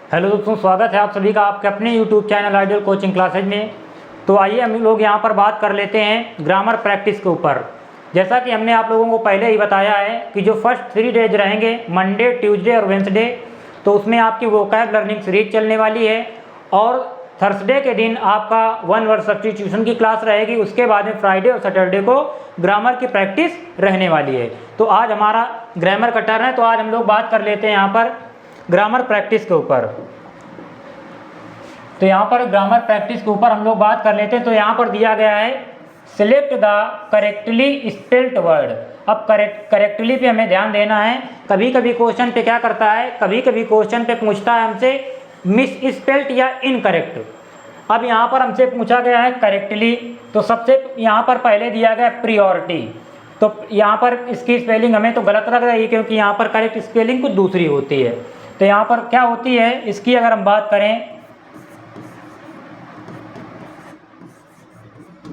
Hello दोस्तों, स्वागत है आप सभी का आपके अपने YouTube channel ideal coaching classes में। तो आइए हम लोग यहाँ पर बात कर लेते हैं ग्रामर प्रैक्टिस के ऊपर। जैसा कि हमने आप लोगों को पहले ही बताया है कि जो फर्स्ट 3 डेज रहेंगे मंडे, ट्यूसडे और वेंसडे, तो उसमें आपकी वोकैब लर्निंग सीरीज चलने वाली है और थर्सडे के दिन आपका 1 वर्ड सब्स्टिट्यूशन की क्लास रहेगी। उसके बाद में फ्राइडे और सैटरडे को ग्रामर की प्रैक्टिस रहने वाली है। तो आज हमारा ग्रामर का टर्न है, तो आज हम लोग बात कर लेते हैं यहाँ पर ग्रामर प्रैक्टिस के ऊपर। तो यहाँ पर ग्रामर प्रैक्टिस के ऊपर हम लोग बात कर लेते हैं। तो यहाँ पर दिया गया है select the correctly spelled word. अब करेक्टली पे हमें ध्यान देना है। कभी कभी क्वेश्चन पे क्या करता है, कभी कभी क्वेश्चन पे पूछता है हमसे मिस स्पेल्ड या इनकरेक्ट। अब यहाँ पर हमसे पूछा गया है करेक्टली, तो सबसे यहाँ पर पहले दिया गया है प्रियोरिटी। तो यहाँ पर इसकी स्पेलिंग हमें तो गलत लग रही है क्योंकि यहाँ पर करेक्ट स्पेलिंग कुछ दूसरी होती है। तो यहाँ पर क्या होती है इसकी अगर हम बात करें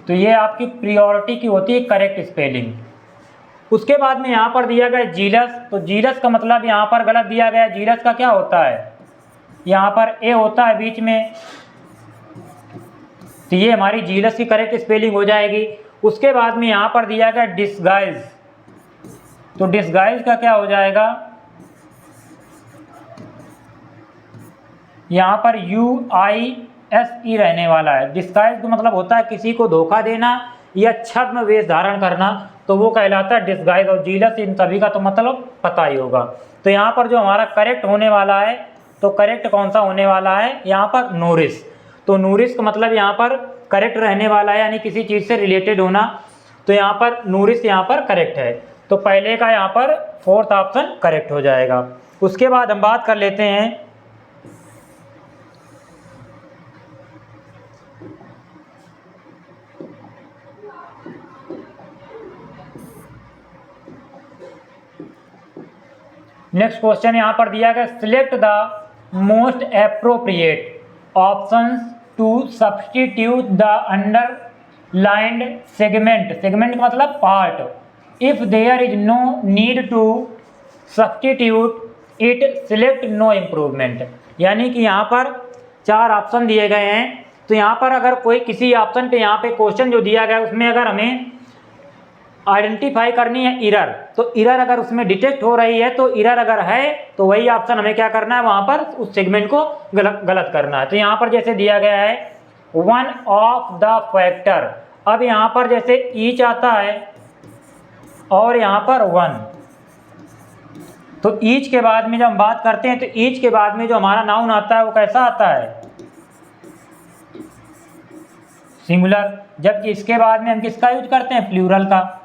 तो ये आपकी प्रियोरिटी की होती है करेक्ट स्पेलिंग। उसके बाद में यहाँ पर दिया गया जीलस। तो जीलस का मतलब यहाँ पर गलत दिया गया। जीलस का क्या होता है, यहाँ पर ए होता है बीच में, तो ये हमारी जीलस की करेक्ट स्पेलिंग हो जाएगी। उसके बाद में यहाँ पर दिया गया डिस्गाइज। तो डिस्गाइज का क्या हो जाएगा, यहाँ पर UISE रहने वाला है। डिस्गाइज का मतलब होता है किसी को धोखा देना या छद्म वेश धारण करना, तो वो कहलाता है डिस्गाइज। और जीलस इन सभी का तो मतलब पता ही होगा। तो यहाँ पर जो हमारा करेक्ट होने वाला है, तो करेक्ट कौन सा होने वाला है, यहाँ पर नूरिश। तो नूरिश का मतलब यहाँ पर करेक्ट रहने वाला है, यानी किसी चीज़ से रिलेटेड होना। तो यहाँ पर नूरिश यहाँ पर करेक्ट है। तो पहले का यहाँ पर 4th ऑप्शन करेक्ट हो जाएगा। उसके बाद हम बात कर लेते हैं नेक्स्ट क्वेश्चन। यहाँ पर दिया गया select the most appropriate options to substitute the underlined segment. Segment का मतलब part. If there is no need to substitute it select no improvement. यानी कि यहाँ पर 4 ऑप्शन दिए गए हैं। तो यहाँ पर अगर कोई किसी ऑप्शन पे यहाँ पे क्वेश्चन जो दिया गया उसमें अगर हमें आइडेंटिफाई करनी है इरर, तो इरर अगर उसमें डिटेक्ट हो रही है, तो इरर अगर है तो वही ऑप्शन हमें क्या करना है, वहाँ पर उस सेगमेंट को गलत करना है। तो यहाँ पर जैसे दिया गया है वन ऑफ द फैक्टर। अब यहाँ पर जैसे ईच आता है और यहाँ पर वन, तो ईच के बाद में जब हम बात करते हैं तो ईच के बाद में जो हमारा नाउन आता है वो कैसा आता है, सिंगुलर। जबकि इसके बाद में हम किसका यूज करते हैं, प्लूरल का।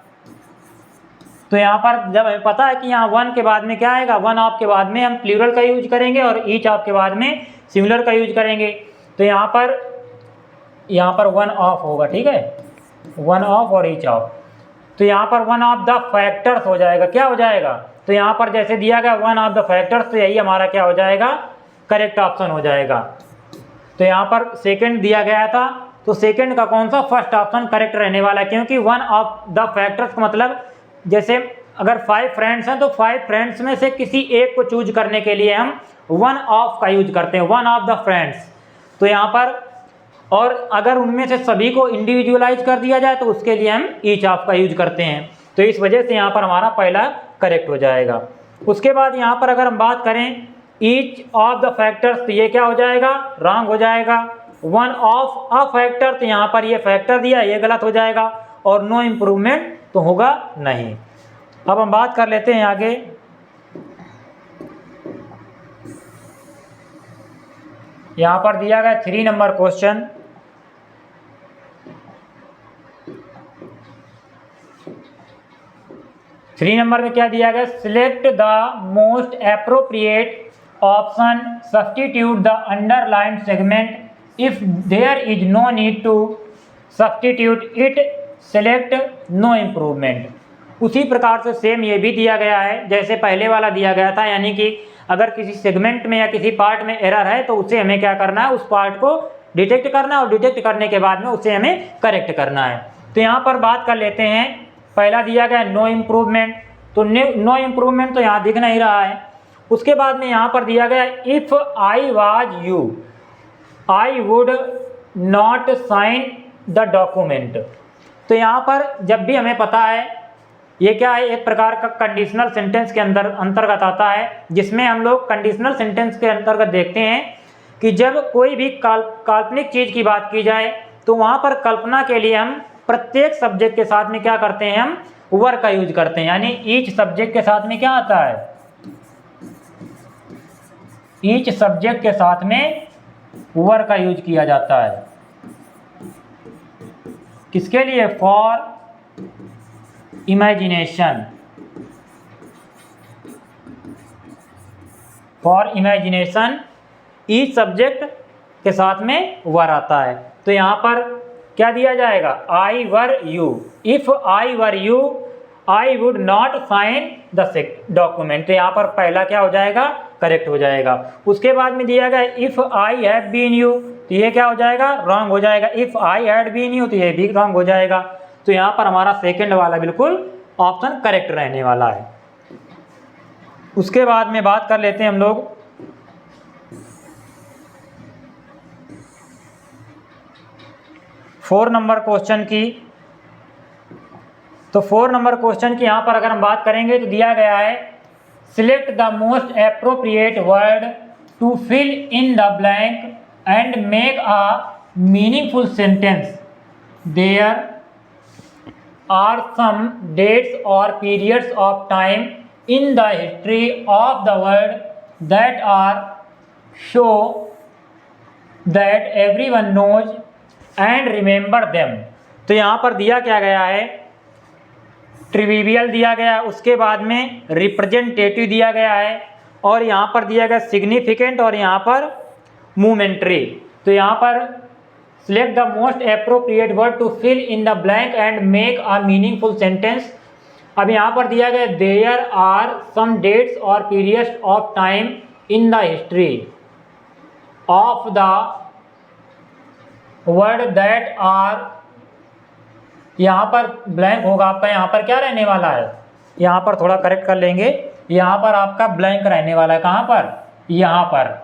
तो यहाँ पर जब हमें पता है कि यहाँ वन के बाद में क्या आएगा, वन ऑफ के बाद में हम प्लूरल का यूज करेंगे और ईच ऑफ के बाद में सिंगुलर का यूज करेंगे। तो यहाँ पर वन ऑफ होगा, ठीक है, वन ऑफ और ईच ऑफ। तो यहाँ पर वन ऑफ द फैक्टर्स हो जाएगा। क्या हो जाएगा, तो यहाँ पर जैसे दिया गया वन ऑफ द फैक्टर्स, तो यही हमारा क्या हो जाएगा, करेक्ट ऑप्शन हो जाएगा। तो यहाँ पर सेकेंड दिया गया था, तो सेकेंड का कौन सा, फर्स्ट ऑप्शन करेक्ट रहने वाला है। क्योंकि वन ऑफ द फैक्टर्स का मतलब जैसे अगर 5 फ्रेंड्स हैं तो 5 फ्रेंड्स में से किसी एक को चूज करने के लिए हम वन ऑफ का यूज करते हैं, वन ऑफ द फ्रेंड्स। तो यहाँ पर और अगर उनमें से सभी को इंडिविजुअलाइज कर दिया जाए तो उसके लिए हम ईच ऑफ का यूज करते हैं। तो इस वजह से यहाँ पर हमारा पहला करेक्ट हो जाएगा। उसके बाद यहाँ पर अगर हम बात करें ईच ऑफ द फैक्टर्स, तो ये क्या हो जाएगा, रॉन्ग हो जाएगा। वन ऑफ अ फैक्टर, तो यहाँ पर ये फैक्टर दिया, ये गलत हो जाएगा। और नो इम्प्रूवमेंट तो होगा नहीं। अब हम बात कर लेते हैं आगे। यहाँ पर दिया गया 3 नंबर क्वेश्चन। थ्री नंबर में क्या दिया गया, select the most appropriate option substitute the underlined segment. If there is no need to substitute it select no improvement. उसी प्रकार से सेम ये भी दिया गया है जैसे पहले वाला दिया गया था। यानी कि अगर किसी सेगमेंट में या किसी पार्ट में एरर है तो उसे हमें क्या करना है, उस पार्ट को डिटेक्ट करना है और डिटेक्ट करने के बाद में उसे हमें करेक्ट करना है। तो यहाँ पर बात कर लेते हैं, पहला दिया गया नो इम्प्रूवमेंट। तो नो इम्प्रूवमेंट तो यहाँ दिख नहीं रहा है। उसके बाद में यहाँ पर दिया गया if I was you I would not sign the document. तो यहाँ पर जब भी हमें पता है ये क्या है, एक प्रकार का कंडीशनल सेंटेंस के अंतर्गत आता है, जिसमें हम लोग कंडीशनल सेंटेंस के अंतर्गत देखते हैं कि जब कोई भी काल्पनिक चीज़ की बात की जाए तो वहाँ पर कल्पना के लिए हम प्रत्येक सब्जेक्ट के साथ में क्या करते हैं, हम वर का यूज करते हैं। यानी ईच सब्जेक्ट के साथ में क्या आता है, ईच सब्जेक्ट के साथ में वर का यूज किया जाता है। किसके लिए, for imagination, for imagination each subject के साथ में वर आता है। तो यहाँ पर क्या दिया जाएगा, I were you, if I were you I would not sign the document. तो यहाँ पर पहला क्या हो जाएगा, करेक्ट हो जाएगा। उसके बाद में दिया गया if I have been you, तो ये क्या हो जाएगा, रॉन्ग हो जाएगा। If I had been you, तो ये भी रॉन्ग हो जाएगा। तो यहाँ पर हमारा सेकंड वाला बिल्कुल ऑप्शन करेक्ट रहने वाला है। उसके बाद में बात कर लेते हैं हम लोग 4 नंबर क्वेश्चन की। तो 4 नंबर क्वेश्चन की यहाँ पर अगर हम बात करेंगे तो दिया गया है select the most appropriate word to fill in the blank and make a meaningful sentence. There are some dates और periods of time in the history of the world that are show that everyone knows and remember them। तो यहाँ पर दिया क्या गया है, ट्रिविवियल दिया गया है, उसके बाद में रिप्रेजेंटेटिव दिया गया है, और यहाँ पर दिया गया सिग्निफिकेंट और यहाँ पर मोमेंट्री। तो यहाँ पर select the most appropriate word to fill in the blank and make a meaningful sentence. अब यहाँ पर दिया गया देयर आर सम डेट्स और periods of time in the history of the world that are, यहाँ पर ब्लैंक होगा आपका, यहाँ पर क्या रहने वाला है, यहाँ पर थोड़ा करेक्ट कर लेंगे, यहाँ पर आपका ब्लैंक रहने वाला है। कहाँ पर, यहाँ पर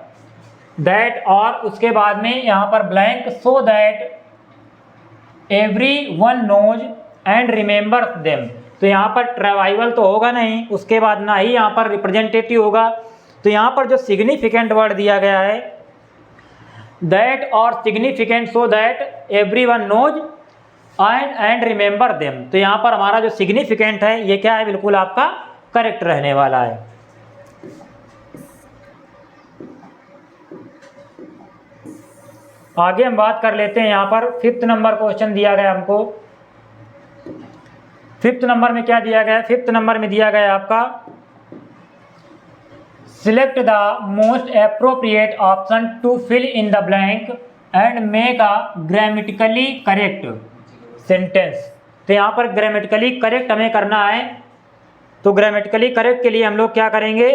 दैट, और उसके बाद में यहाँ पर blank, so that every one knows and remember them. तो यहाँ पर ट्राइवल तो होगा नहीं, उसके बाद ना ही यहाँ पर रिप्रेजेंटेटिव होगा। तो यहाँ पर जो सिग्निफिकेंट वर्ड दिया गया है दैट और significant, so that everyone knows and remember them. तो यहाँ पर हमारा जो सिग्निफिकेंट है ये क्या है, बिल्कुल आपका करेक्ट रहने वाला है। आगे हम बात कर लेते हैं, यहाँ पर 5th नंबर क्वेश्चन दिया गया हमको। 5th नंबर में क्या दिया गया है, 5th नंबर में दिया गया आपका select the most appropriate option to fill in the blank and make a grammatically correct sentence. तो यहाँ पर ग्रामेटिकली करेक्ट हमें करना है। तो ग्रामेटिकली करेक्ट के लिए हम लोग क्या करेंगे,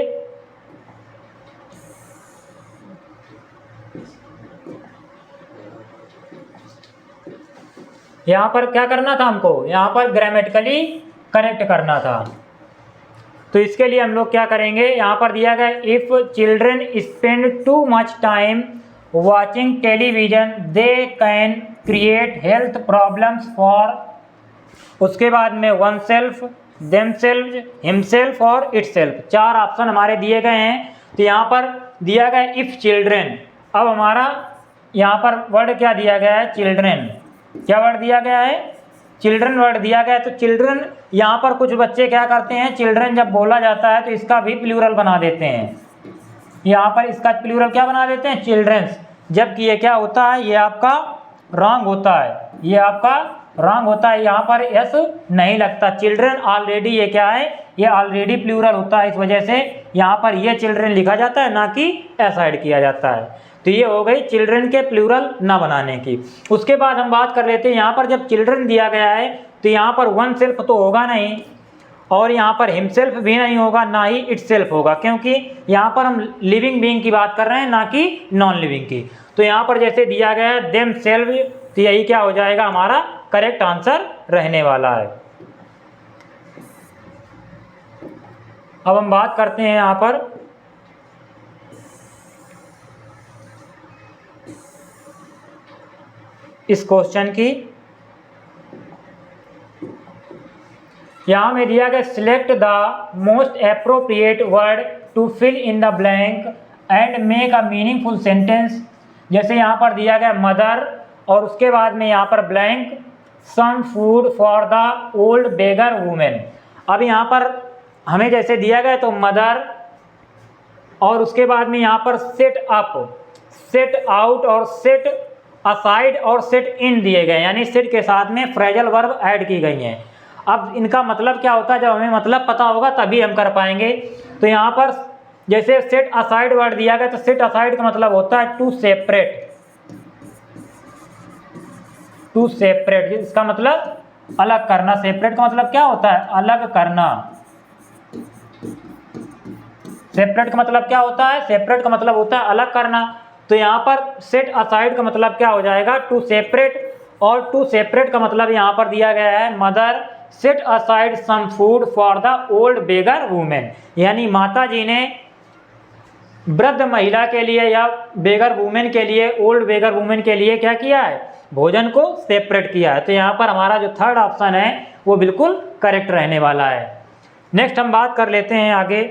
यहाँ पर क्या करना था हमको, यहाँ पर ग्रामेटिकली करेक्ट करना था। तो इसके लिए हम लोग क्या करेंगे, यहाँ पर दिया गया if children spend too much time watching television they can create health problems for, उसके बाद में one self, them self, himself और इट सेल्फ। 4 ऑप्शन हमारे दिए गए हैं। तो यहाँ पर दिया गया इफ चिल्ड्रेन। अब हमारा यहाँ पर वर्ड क्या दिया गया है, चिल्ड्रेन। क्या वर्ड दिया गया है, चिल्ड्रन वर्ड दिया गया है। तो चिल्ड्रन, यहाँ पर कुछ बच्चे क्या करते हैं, चिल्ड्रन जब बोला जाता है तो इसका भी प्लूरल बना देते हैं। यहाँ पर इसका प्लूरल क्या बना देते हैं, चिल्ड्रंस, जबकि ये क्या होता है, ये आपका रॉन्ग होता है, ये आपका रॉन्ग होता है। यहाँ पर एस नहीं लगता, चिल्ड्रन ऑलरेडी ये क्या है, ये ऑलरेडी प्लूरल होता है, इस वजह से यहाँ पर ये चिल्ड्रन लिखा जाता है, ना कि एस ऐड किया जाता है। तो ये हो गई चिल्ड्रन के प्लूरल ना बनाने की। उसके बाद हम बात कर लेते हैं, यहाँ पर जब चिल्ड्रन दिया गया है तो यहाँ पर वन सेल्फ तो होगा नहीं, और यहाँ पर हिमसेल्फ भी नहीं होगा, ना ही इट सेल्फ होगा, क्योंकि यहाँ पर हम लिविंग बीइंग की बात कर रहे हैं, ना कि नॉन लिविंग की। तो यहाँ पर जैसे दिया गया है देम सेल्फ, तो यही क्या हो जाएगा, हमारा करेक्ट आंसर रहने वाला है। अब हम बात करते हैं यहाँ पर इस क्वेश्चन की। यहाँ में दिया गया select the most appropriate word to fill in the blank and make a meaningful sentence. जैसे यहाँ पर दिया गया मदर और उसके बाद में यहाँ पर blank some food for the old beggar women. अब यहाँ पर हमें जैसे दिया गया तो मदर और उसके बाद में यहाँ पर सेट अप, सेट आउट और सेट असाइड और सेट इन दिए गए, यानी सेट के साथ में फ्रेजल वर्ब ऐड की गई हैं। अब इनका मतलब क्या होता है, जब हमें मतलब पता होगा तभी हम कर पाएंगे। तो यहाँ पर जैसे सेट असाइड वर्ड दिया गया तो सेट असाइड का मतलब होता है टू सेपरेट, टू सेपरेट, इसका मतलब अलग करना। सेपरेट का मतलब क्या होता है, अलग करना। सेपरेट का मतलब क्या होता है, सेपरेट का मतलब होता है अलग करना। तो यहाँ पर सेट असाइड का मतलब क्या हो जाएगा, टू सेपरेट, और टू सेपरेट का मतलब यहाँ पर दिया गया है mother set aside some food for the old beggar women, यानी माता जी ने वृद्ध महिला के लिए या बेगर वुमेन के लिए, ओल्ड बेगर वुमेन के लिए क्या किया है, भोजन को सेपरेट किया है। तो यहाँ पर हमारा जो थर्ड ऑप्शन है वो बिल्कुल करेक्ट रहने वाला है। नेक्स्ट हम बात कर लेते हैं आगे।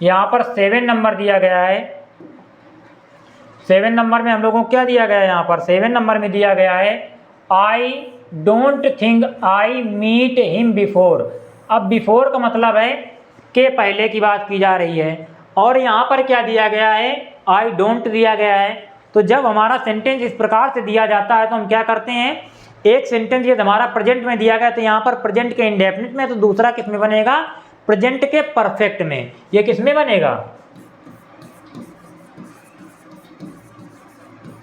यहाँ पर 7 नंबर दिया गया है। 7 नंबर में हम लोगों को क्या दिया गया है, यहाँ पर 7 नंबर में दिया गया है I don't think I meet him before. अब बिफोर का मतलब है के पहले की बात की जा रही है, और यहाँ पर क्या दिया गया है, आई डोंट दिया गया है। तो जब हमारा सेंटेंस इस प्रकार से दिया जाता है तो हम क्या करते हैं, एक सेंटेंस यदि हमारा प्रेजेंट में दिया गया तो यहाँ पर प्रेजेंट के इंडेफिनिट में, तो दूसरा किस में बनेगा, प्रेजेंट के परफेक्ट में। ये किस में बनेगा,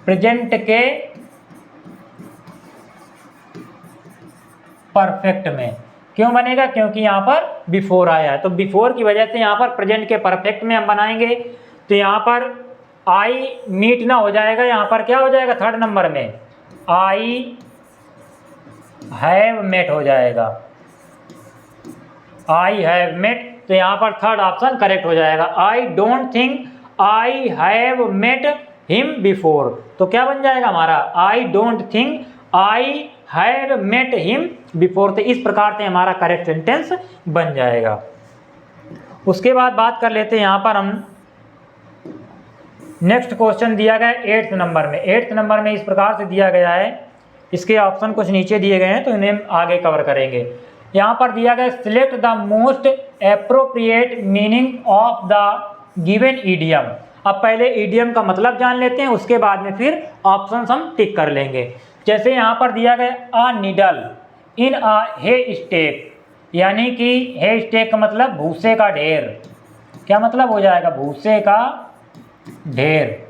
प्रेजेंट के परफेक्ट में। क्यों बनेगा, क्योंकि यहाँ पर बिफोर आया है, तो बिफोर की वजह से यहाँ पर प्रेजेंट के परफेक्ट में हम बनाएंगे। तो यहाँ पर आई मीट ना हो जाएगा, यहाँ पर क्या हो जाएगा, थर्ड नंबर में आई हैव मेट हो जाएगा, आई हैव मेट। तो यहाँ पर थर्ड ऑप्शन करेक्ट हो जाएगा, I don't think I have met him before. तो क्या बन जाएगा हमारा, I don't think I have met him before. तो इस प्रकार से हमारा करेक्ट सेंटेंस बन जाएगा। उसके बाद बात कर लेते हैं यहाँ पर हम नेक्स्ट क्वेश्चन दिया गया है 8th नंबर में। 8th नंबर में इस प्रकार से दिया गया है, इसके ऑप्शन कुछ नीचे दिए गए हैं तो इन्हें आगे कवर करेंगे। यहाँ पर दिया गया select the most appropriate meaning of the given idiom. अब पहले ईडियम का मतलब जान लेते हैं, उसके बाद में फिर ऑप्शन हम टिक कर लेंगे। जैसे यहाँ पर दिया गया a needle in a hey stake, यानी कि हे स्टेक का मतलब भूसे का ढेर। क्या मतलब हो जाएगा, भूसे का ढेर।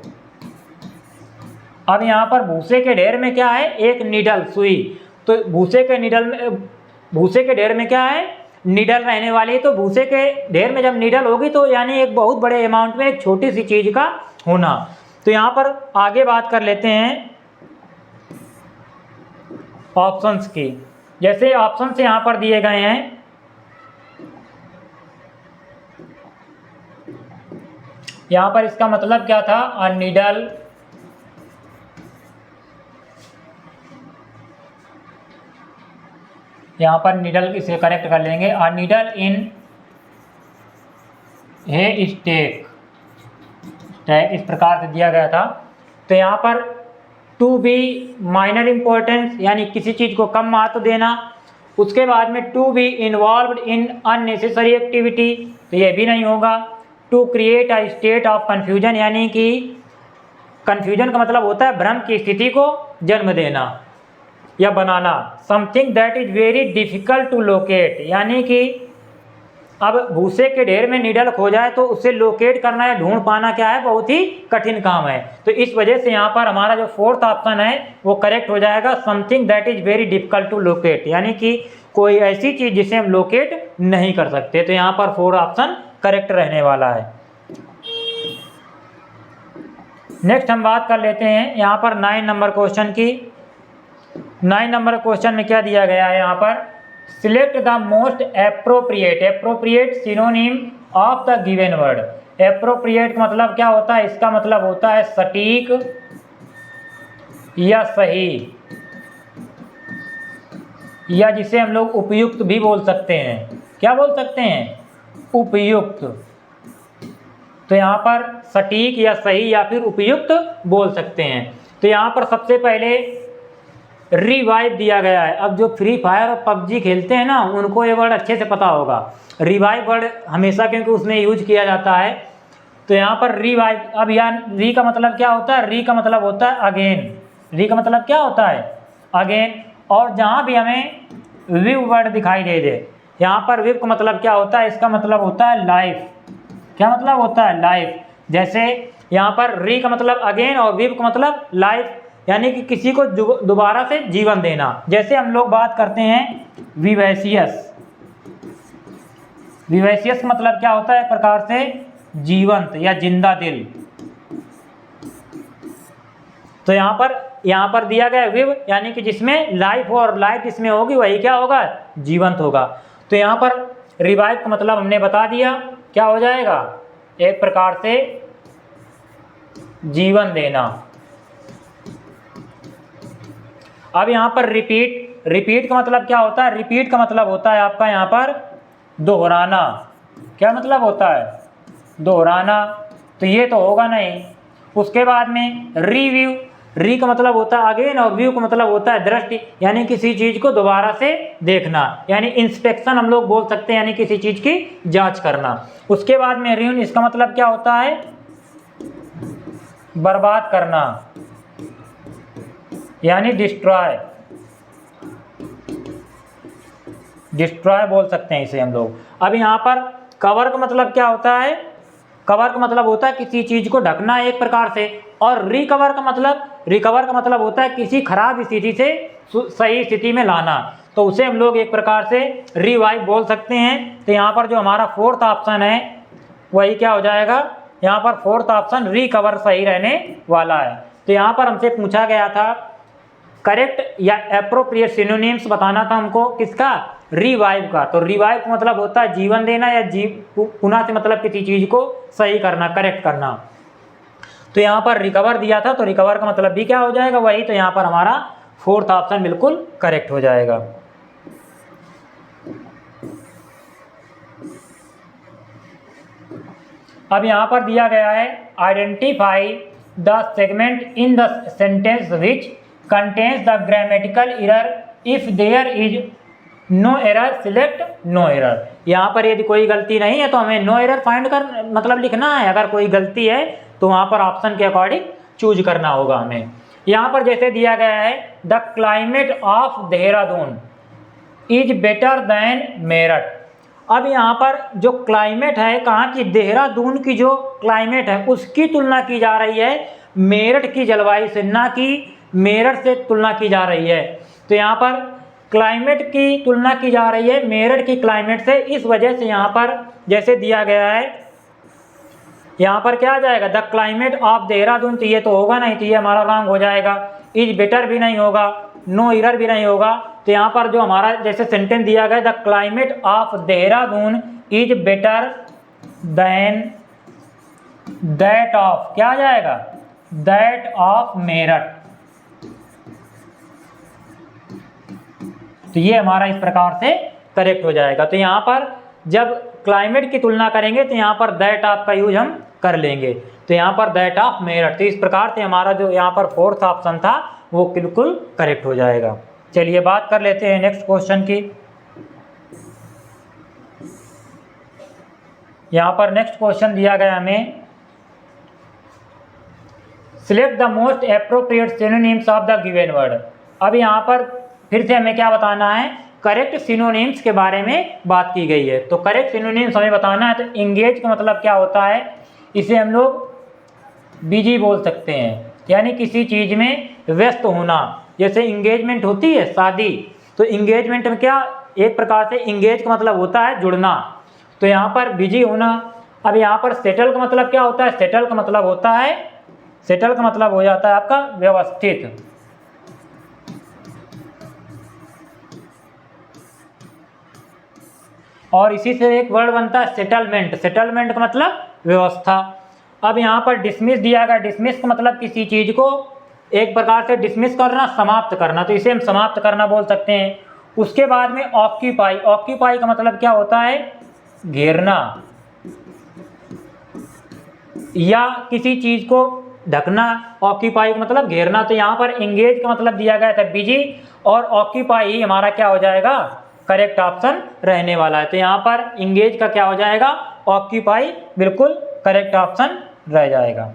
अब यहाँ पर भूसे के ढेर में क्या है, एक नीडल सुई। तो भूसे के नीडल में, भूसे के ढेर में क्या है, नीडल रहने वाली है। तो भूसे के ढेर में जब नीडल होगी तो यानी एक बहुत बड़े अमाउंट में एक छोटी सी चीज का होना। तो यहाँ पर आगे बात कर लेते हैं ऑप्शंस की। जैसे ऑप्शन से यहाँ पर दिए गए हैं, यहाँ पर इसका मतलब क्या था, अ नीडल यहाँ पर नीडल इसे करेक्ट कर लेंगे, a needle in hey stake, इस प्रकार से दिया गया था। तो यहाँ पर टू बी माइनर इम्पोर्टेंस, यानी किसी चीज़ को कम महत्व देना। उसके बाद में to be involve in unnecessary activity, तो ये भी नहीं होगा। To create a state of confusion, यानी कि कन्फ्यूजन का मतलब होता है भ्रम की स्थिति को जन्म देना या बनाना। Something that is very difficult to locate, यानी कि अब भूसे के ढेर में नीडल खो जाए तो उसे लोकेट करना या ढूंढ पाना क्या है, बहुत ही कठिन काम है। तो इस वजह से यहाँ पर हमारा जो फोर्थ ऑप्शन है वो करेक्ट हो जाएगा, something that is very difficult to locate, यानी कि कोई ऐसी चीज जिसे हम लोकेट नहीं कर सकते। तो यहाँ पर फोर्थ ऑप्शन करेक्ट रहने वाला है। नेक्स्ट हम बात कर लेते हैं यहाँ पर 9 नंबर क्वेश्चन की। 9 नंबर क्वेश्चन में क्या दिया गया है, यहाँ पर select the most appropriate, appropriate synonym of the given word, appropriate का मतलब क्या होता है, इसका मतलब होता है सटीक या सही, या जिसे हम लोग उपयुक्त भी बोल सकते हैं। क्या बोल सकते हैं? उपयुक्त। तो यहाँ पर सटीक या सही या फिर उपयुक्त बोल सकते हैं। तो यहाँ पर सबसे पहले रिवाइव दिया गया है। अब जो फ्री फायर और पबजी खेलते हैं ना, उनको ये वर्ड अच्छे से पता होगा। रिवाइव वर्ड हमेशा क्योंकि उसमें यूज किया जाता है। तो यहाँ पर रिवाइव, अब यहाँ री का मतलब क्या होता है? री का मतलब होता है अगेन। री का मतलब क्या होता है? अगेन। और जहाँ भी हमें विव वर्ड दिखाई दे दे, यहाँ पर विव का मतलब क्या होता है? इसका मतलब होता है लाइफ। क्या मतलब होता है? लाइफ। जैसे यहाँ पर री का मतलब अगेन और विव का मतलब लाइफ, यानी कि किसी को दोबारा से जीवन देना। जैसे हम लोग बात करते हैं विवेसियस। विवेसियस का मतलब क्या होता है? एक प्रकार से जीवंत या जिंदा दिल। तो यहाँ पर दिया गया विव, यानी कि जिसमें लाइफ हो, और लाइफ जिसमें होगी वही क्या होगा? जीवंत होगा। तो यहाँ पर रिवाइव का मतलब हमने बता दिया, क्या हो जाएगा? एक प्रकार से जीवन देना। अब यहाँ पर रिपीट, रिपीट का मतलब क्या होता है? रिपीट का मतलब होता है आपका यहाँ पर दोहराना। क्या मतलब होता है? दोहराना। तो ये तो होगा नहीं। उसके बाद में रिव्यू, री का मतलब होता है अगेन और व्यू का मतलब होता है दृष्टि, यानी किसी चीज को दोबारा से देखना, यानी इंस्पेक्शन हम लोग बोल सकते हैं, यानी किसी चीज की जांच करना। उसके बाद में रियून, इसका मतलब क्या होता है? बर्बाद करना, यानी डिस्ट्रॉय। डिस्ट्रॉय बोल सकते हैं इसे हम लोग। अब यहाँ पर कवर का मतलब क्या होता है? कवर का मतलब होता है किसी चीज को ढकना एक प्रकार से। और रिकवर का मतलब होता है किसी खराब स्थिति से सही स्थिति में लाना। तो उसे हम लोग एक प्रकार से रिवाइव बोल सकते हैं। तो यहाँ पर जो हमारा फोर्थ ऑप्शन है वही क्या हो जाएगा? यहाँ पर फोर्थ ऑप्शन रिकवर सही रहने वाला है। तो यहाँ पर हमसे पूछा गया था करेक्ट या एप्रोप्रिएट सिनोनिम्स बताना था हमको, किसका? रिवाइव का। तो रिवाइव का मतलब होता है जीवन देना, या पुनः से मतलब किसी चीज को सही करना, करेक्ट करना। तो यहाँ पर रिकवर दिया था, तो रिकवर का मतलब भी क्या हो जाएगा? वही। तो यहाँ पर हमारा फोर्थ ऑप्शन बिल्कुल करेक्ट हो जाएगा। अब यहाँ पर दिया गया है identify the segment in the sentence which contains the grammatical error, if there is no error select no error. यहाँ पर यदि कोई गलती नहीं है तो हमें नो एरर फाइंड कर मतलब लिखना है। अगर कोई गलती है तो वहाँ पर ऑप्शन के अकॉर्डिंग चूज करना होगा हमें। यहाँ पर जैसे दिया गया है the climate of Dehradun is better than Meerut. अब यहाँ पर जो क्लाइमेट है, कहाँ की? देहरादून की जो क्लाइमेट है उसकी तुलना की जा रही है मेरठ की जलवायु से, ना कि मेरठ से तुलना की जा रही है। तो यहाँ पर क्लाइमेट की तुलना की जा रही है मेरठ की क्लाइमेट से। इस वजह से यहाँ पर जैसे दिया गया है, यहाँ पर क्या आ जाएगा? The climate of Dehradun. तो ये तो होगा नहीं, तो ये हमारा रॉन्ग हो जाएगा। इज बेटर भी नहीं होगा, नो एरर भी नहीं होगा। तो यहाँ पर जो हमारा जैसे सेंटेंस दिया गया, the climate of Dehradun is better than that of, क्या आ जाएगा? That of Meerut. तो ये हमारा इस प्रकार से करेक्ट हो जाएगा। तो यहाँ पर जब क्लाइमेट की तुलना करेंगे तो यहाँ पर दैट ऑफ का यूज हम कर लेंगे। तो यहाँ पर दैट ऑफ मेरठ। तो इस प्रकार से हमारा जो यहाँ पर फोर्थ ऑप्शन था वो बिल्कुल करेक्ट हो जाएगा। चलिए बात कर लेते हैं नेक्स्ट क्वेश्चन की। यहाँ पर नेक्स्ट क्वेश्चन दिया गया हमें, select the most appropriate synonyms of the given word. अब यहाँ पर फिर से हमें क्या बताना है? करेक्ट सिनोनिम्स के बारे में बात की गई है। तो करेक्ट सिनोनिम्स हमें बताना है। तो इंगेज का मतलब क्या होता है? इसे हम लोग बिजी बोल सकते हैं, यानी किसी चीज में व्यस्त होना। जैसे इंगेजमेंट होती है शादी, तो इंगेजमेंट में क्या? एक प्रकार से इंगेज का मतलब होता है जुड़ना। तो यहाँ पर बिजी होना। अब यहाँ पर सेटल का मतलब क्या होता है? सेटल का मतलब होता है, सेटल का मतलब हो जाता है आपका व्यवस्थित। और इसी से एक वर्ड बनता है सेटलमेंट। सेटलमेंट का मतलब व्यवस्था। अब यहाँ पर डिसमिस दिया गया, डिसमिस का मतलब किसी चीज़ को एक प्रकार से डिसमिस करना, समाप्त करना, तो इसे हम समाप्त करना बोल सकते हैं। उसके बाद में ऑक्यूपाई, ऑक्यूपाई का मतलब क्या होता है, घेरना या किसी चीज़ को ढकना। ऑक्यूपाई का मतलब घेरना। तो यहाँ पर एंगेज का मतलब दिया गया था बिजी, और ऑक्यूपाई ही हमारा क्या हो जाएगा, करेक्ट ऑप्शन रहने वाला है। तो यहाँ पर एंगेज का क्या हो जाएगा, ऑक्यूपाई बिल्कुल करेक्ट ऑप्शन रह जाएगा।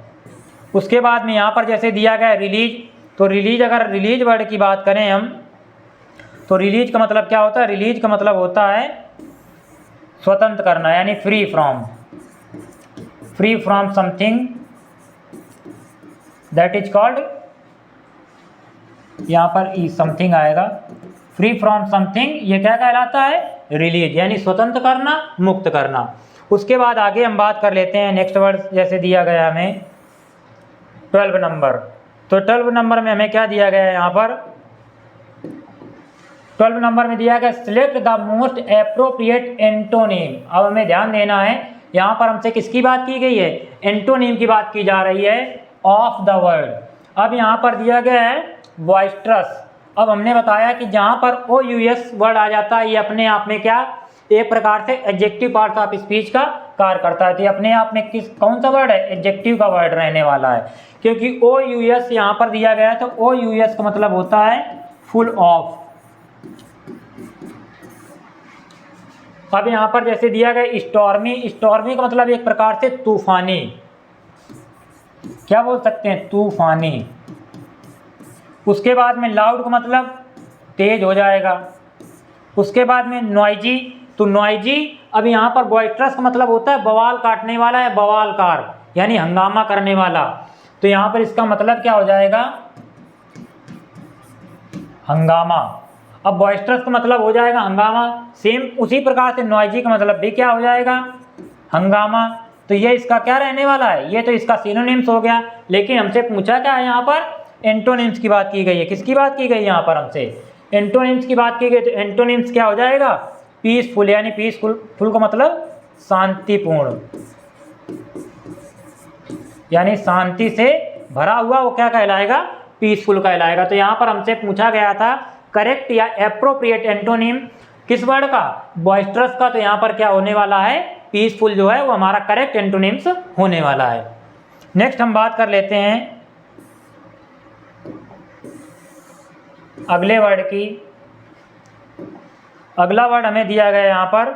उसके बाद में यहाँ पर जैसे दिया गया रिलीज, तो रिलीज, अगर रिलीज वर्ड की बात करें हम, तो रिलीज का मतलब क्या होता है, रिलीज का मतलब होता है स्वतंत्र करना, यानी free from something, that is called, यहाँ पर ई समथिंग आएगा, फ्री फ्रॉम समथिंग, ये क्या कहलाता है, रिलीज, यानी स्वतंत्र करना, मुक्त करना। उसके बाद आगे हम बात कर लेते हैं नेक्स्ट वर्ड, जैसे दिया गया हमें 12 नंबर। तो 12 नंबर में हमें क्या दिया गया है, यहाँ पर 12 नंबर में दिया गया select the most appropriate antonym. अब हमें ध्यान देना है, यहाँ पर हमसे किसकी बात की गई है, एंटोनिम की बात की जा रही है, ऑफ द वर्ड। अब यहाँ पर दिया गया है बॉइस्ट्रस। अब हमने बताया कि जहाँ पर OUS वर्ड आ जाता है, ये अपने आप में क्या, एक प्रकार से एडजेक्टिव पार्ट ऑफ स्पीच का कार्य करता है। तो ये अपने आप में कौन सा वर्ड है, एडजेक्टिव का वर्ड रहने वाला है, क्योंकि OUS यहाँ पर दिया गया है। तो OUS का मतलब होता है फुल ऑफ। अब यहाँ पर जैसे दिया गया स्टॉर्मी, स्टॉर्मी का मतलब एक प्रकार से तूफानी, क्या बोल सकते हैं, तूफानी। उसके बाद में लाउड का मतलब तेज हो जाएगा। उसके बाद में नॉइजी, तो नॉइजी, अब यहाँ पर बॉइस्ट्रस का मतलब होता है बवाल काटने वाला या बवालकार, यानी हंगामा करने वाला। तो यहाँ पर इसका मतलब क्या हो जाएगा, हंगामा। अब बॉइस्ट्रस का मतलब हो जाएगा हंगामा, सेम उसी प्रकार से नॉइजी का मतलब भी क्या हो जाएगा, हंगामा। तो ये इसका क्या रहने वाला है, ये तो इसका सिनोनिम्स हो गया। लेकिन हमसे पूछा क्या है, यहाँ पर एंटोनिम्स की बात की गई है। किसकी बात की गई, यहाँ पर हमसे एंटोनिम्स की बात की गई। तो एंटोनिम्स क्या हो जाएगा, पीसफुल, यानी पीसफुल का मतलब शांतिपूर्ण, यानी शांति से भरा हुआ, वो क्या कहलाएगा, पीसफुल कहलाएगा। तो यहाँ पर हमसे पूछा गया था करेक्ट या एप्रोप्रिएट एंटोनिम किस वर्ड का, बॉइस्ट्रस का। तो यहाँ पर क्या होने वाला है, पीसफुल जो है वो हमारा करेक्ट एंटोनिम्स होने वाला है। नेक्स्ट हम बात कर लेते हैं अगले वर्ड की। अगला वर्ड हमें दिया गया यहाँ पर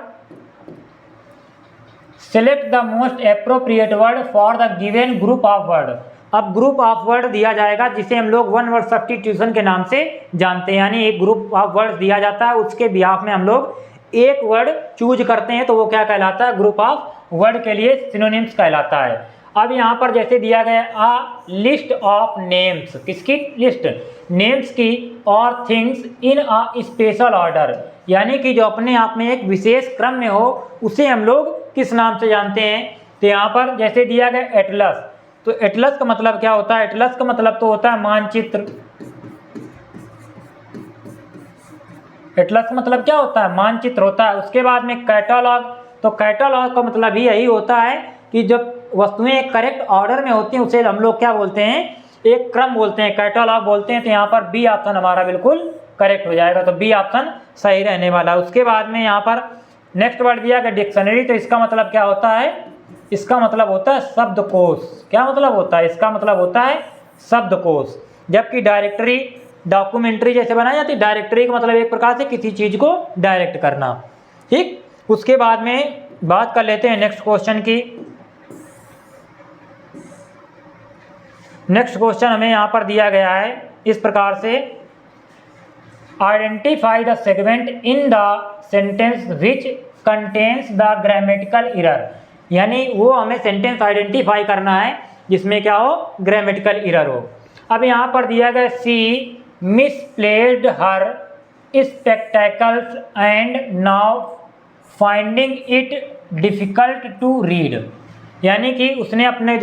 select the most appropriate word for the given group of word. अब ग्रुप ऑफ वर्ड दिया जाएगा जिसे हम लोग वन वर्ड सब्स्टिट्यूशन के नाम से जानते हैं, यानी एक ग्रुप ऑफ वर्ड दिया जाता है, उसके बिहाफ में हम लोग एक वर्ड चूज करते हैं, तो वो क्या कहलाता है, ग्रुप ऑफ वर्ड के लिए सिनोनिम्स कहलाता है। अब यहाँ पर जैसे दिया गया अ लिस्ट ऑफ नेम्स, किसकी लिस्ट, नेम्स की, और things in a special order, यानी कि जो अपने आप में एक विशेष क्रम में हो, उसे हम लोग किस नाम से जानते हैं। तो यहाँ पर जैसे दिया गया एटलस, तो एटलस का मतलब क्या होता है, एटलस का मतलब तो होता है मानचित्र। एटलस का मतलब क्या होता है, मानचित्र होता है। उसके बाद में कैटलॉग, तो कैटलॉग का मतलब भी यही होता है कि जब वस्तुएं एक करेक्ट ऑर्डर में होती हैं उसे हम लोग क्या बोलते हैं, एक क्रम बोलते हैं, कैटलॉग बोलते हैं। तो यहाँ पर बी ऑप्शन हमारा बिल्कुल करेक्ट हो जाएगा, तो बी ऑप्शन सही रहने वाला है। उसके बाद में यहाँ पर नेक्स्ट वर्ड दिया गया डिक्शनरी, तो इसका मतलब क्या होता है, इसका मतलब होता है शब्दकोश। क्या मतलब होता है, इसका मतलब होता है शब्दकोश। जबकि डायरेक्टरी, डॉक्यूमेंट्री जैसे बनाई जाती है, डायरेक्टरी का मतलब एक प्रकार से किसी चीज़ को डायरेक्ट करना। ठीक, उसके बाद में बात कर लेते हैं नेक्स्ट क्वेश्चन की। नेक्स्ट क्वेश्चन हमें यहाँ पर दिया गया है इस प्रकार से, identify the segment in the sentence which contains the grammatical error, यानी वो हमें सेंटेंस आइडेंटिफाई करना है जिसमें क्या हो, ग्रामेटिकल एरर हो। अब यहाँ पर दिया गया she misplaced her spectacles and now finding it difficult to read, यानी कि उसने अपने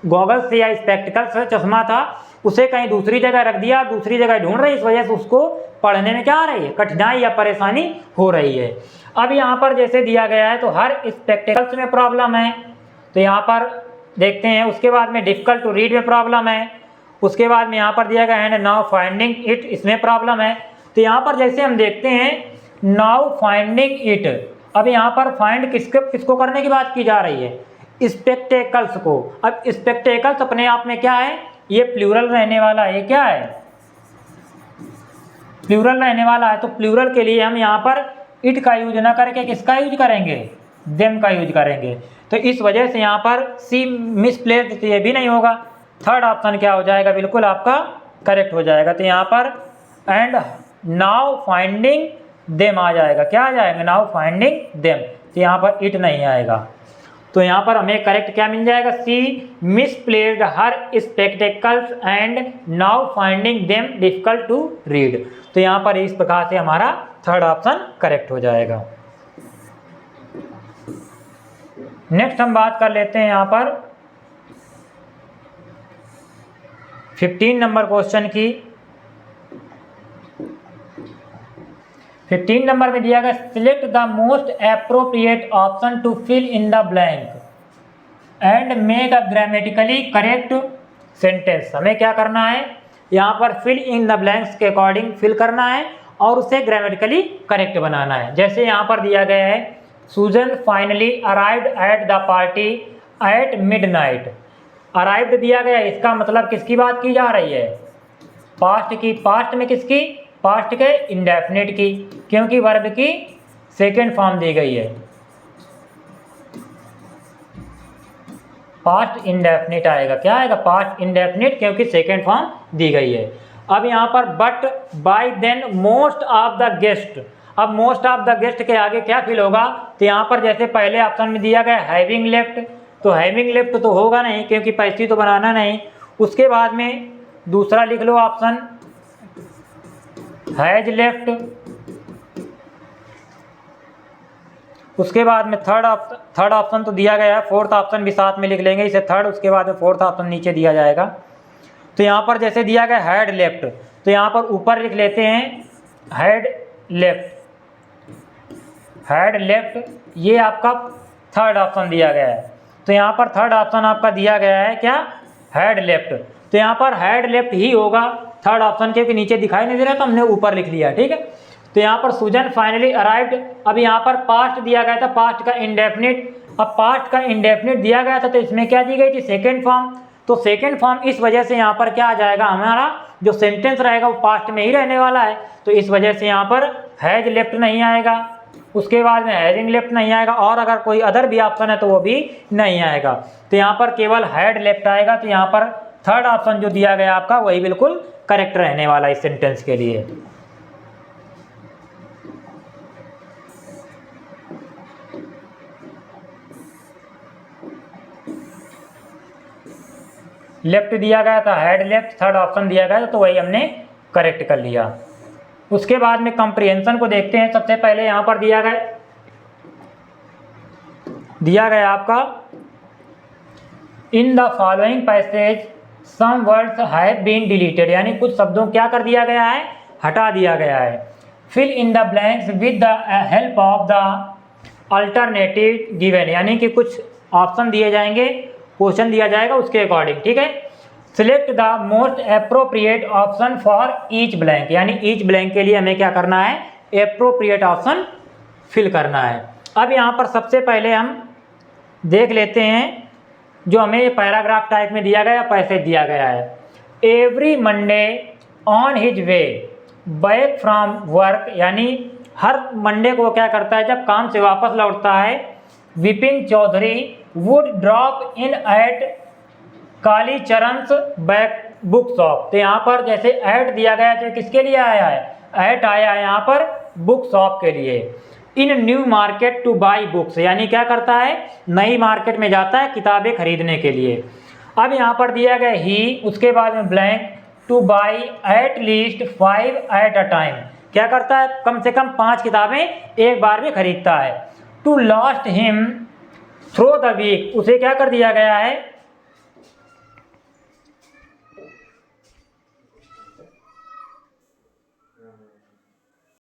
गॉगल्स से या स्पेक्टिकल्स से चश्मा था, उसे कहीं दूसरी जगह रख दिया, दूसरी जगह ढूंढ रही, इस वजह से उसको पढ़ने में क्या आ रही है, कठिनाई या परेशानी हो रही है। अब यहाँ पर जैसे दिया गया है तो हर स्पेक्टिकल्स में प्रॉब्लम है, तो यहाँ पर देखते हैं। उसके बाद में डिफ़िकल्ट टू रीड में प्रॉब्लम है। उसके बाद में यहाँ पर दिया गया है नाउ फाइंडिंग इट, इसमें प्रॉब्लम है। तो यहाँ पर जैसे हम देखते हैं नाउ फाइंडिंग इट, अब यहाँ पर फाइंड किसको करने की बात की जा रही है, स्पेक्टेकल्स को। अब स्पेक्टेकल्स अपने आप में क्या है, ये प्लूरल रहने वाला है। ये क्या है, प्लूरल रहने वाला है। तो प्लूरल के लिए हम यहाँ पर इट का यूज ना करके किसका यूज करेंगे, देम का यूज करेंगे। तो इस वजह से यहाँ पर सी मिसप्लेस्ड, तो ये भी नहीं होगा। थर्ड ऑप्शन क्या हो जाएगा, बिल्कुल आपका करेक्ट हो जाएगा। तो यहाँ पर एंड नाउ फाइंडिंग देम आ जाएगा। क्या आ जाएगा, नाउ फाइंडिंग देम। तो यहाँ पर इट नहीं आएगा। तो यहाँ पर हमें करेक्ट क्या मिल जाएगा, she misplaced her spectacles and now finding them difficult to read. तो यहाँ पर इस प्रकार से हमारा थर्ड ऑप्शन करेक्ट हो जाएगा। नेक्स्ट हम बात कर लेते हैं यहाँ पर 15 नंबर क्वेश्चन की। 15 नंबर में दिया गया select the most appropriate option to fill in the blank and make a grammatically correct sentence. हमें क्या करना है, यहाँ पर फिल इन द ब्लैंक्स के अकॉर्डिंग फिल करना है और उसे ग्रामेटिकली करेक्ट बनाना है। जैसे यहाँ पर दिया गया है Susan finally arrived at the party at midnight. Arrived दिया गया, इसका मतलब किसकी बात की जा रही है, पास्ट की। पास्ट में किसकी, पास्ट के इंडेफिनिट की, क्योंकि वर्ब की सेकेंड फॉर्म दी गई है। पास्ट इंडेफिनिट आएगा। क्या आएगा, पास्ट इंडेफिनिट, क्योंकि सेकेंड फॉर्म दी गई है। अब यहाँ पर but by then most of the guest. अब मोस्ट ऑफ द गेस्ट के आगे क्या फिल होगा, तो यहाँ पर जैसे पहले ऑप्शन में दिया गया हैविंग लेफ्ट, तो हैविंग लेफ्ट तो होगा नहीं क्योंकि पैसी तो बनाना नहीं। उसके बाद में दूसरा लिख लो ऑप्शन हैज लेफ्ट। उसके बाद में थर्ड ऑप्शन तो दिया गया है, फोर्थ ऑप्शन भी साथ में लिख लेंगे, इसे थर्ड, उसके बाद में फोर्थ ऑप्शन नीचे दिया जाएगा। तो यहाँ पर जैसे दिया गया हैड लेफ्ट, तो यहाँ पर ऊपर लिख लेते हैं हैड लेफ्ट। हैड लेफ्ट ये आपका थर्ड ऑप्शन दिया गया है। तो यहाँ पर थर्ड ऑप्शन आपका दिया गया है क्या, हैड लेफ्ट। तो यहाँ पर हैड लेफ्ट ही होगा थर्ड ऑप्शन, क्योंकि नीचे दिखाई नहीं दे रहा तो हमने ऊपर लिख लिया, ठीक है। तो यहाँ पर सुजन फाइनली अराइव्ड, अब यहाँ पर पास्ट दिया गया था, पास्ट का इंडेफिनिट। अब पास्ट का इंडेफिनिट दिया गया था तो इसमें क्या दी गई थी, सेकेंड फॉर्म। तो सेकेंड फॉर्म, इस वजह से यहाँ पर क्या आ जाएगा, हमारा जो सेंटेंस रहेगा वो पास्ट में ही रहने वाला है। तो इस वजह से यहाँ पर हैज लेफ्ट नहीं आएगा, उसके बाद में हैविंग लेफ्ट नहीं आएगा, और अगर कोई अदर भी ऑप्शन है तो वो भी नहीं आएगा। तो यहाँ पर केवल हैड लेफ्ट आएगा। तो यहाँ पर थर्ड ऑप्शन जो दिया गया आपका वही बिल्कुल करेक्ट रहने वाला इस सेंटेंस के लिए। लेफ्ट दिया गया था, हैड लेफ्ट थर्ड ऑप्शन दिया गया था, तो वही हमने करेक्ट कर लिया। उसके बाद में कंप्रीहेंशन को देखते हैं। सबसे पहले यहाँ पर दिया गया आपका in the following passage some words have been deleted, यानी कुछ शब्दों क्या कर दिया गया है, हटा दिया गया है। Fill in the blanks with the help of the alternative given, यानी कि कुछ ऑप्शन दिए जाएंगे, क्वेश्चन दिया जाएगा उसके अकॉर्डिंग, ठीक है। Select the most appropriate option for each blank, यानी ईच ब्लैंक के लिए हमें क्या करना है, एप्रोप्रिएट ऑप्शन फिल करना है। अब यहाँ पर सबसे पहले हम देख लेते हैं जो हमें पैराग्राफ टाइप में दिया गया, पैसेज दिया गया है। Every Monday on his way back from work, यानी हर मंडे को वो क्या करता है, जब काम से वापस लौटता है, Vipin Chaudhary would drop in at Kalicharan's back book shop. तो यहाँ पर जैसे एट दिया गया तो किसके लिए आया है, एट आया है यहाँ पर बुक शॉप के लिए। In new market to buy books, यानी क्या करता है, नई मार्केट में जाता है किताबें खरीदने के लिए। अब यहाँ पर दिया गया ही, उसके बाद में blank two by at least 5 at a time, क्या करता है, कम से कम 5 किताबें एक बार में खरीदता है। To last him through the week, उसे क्या कर दिया गया है,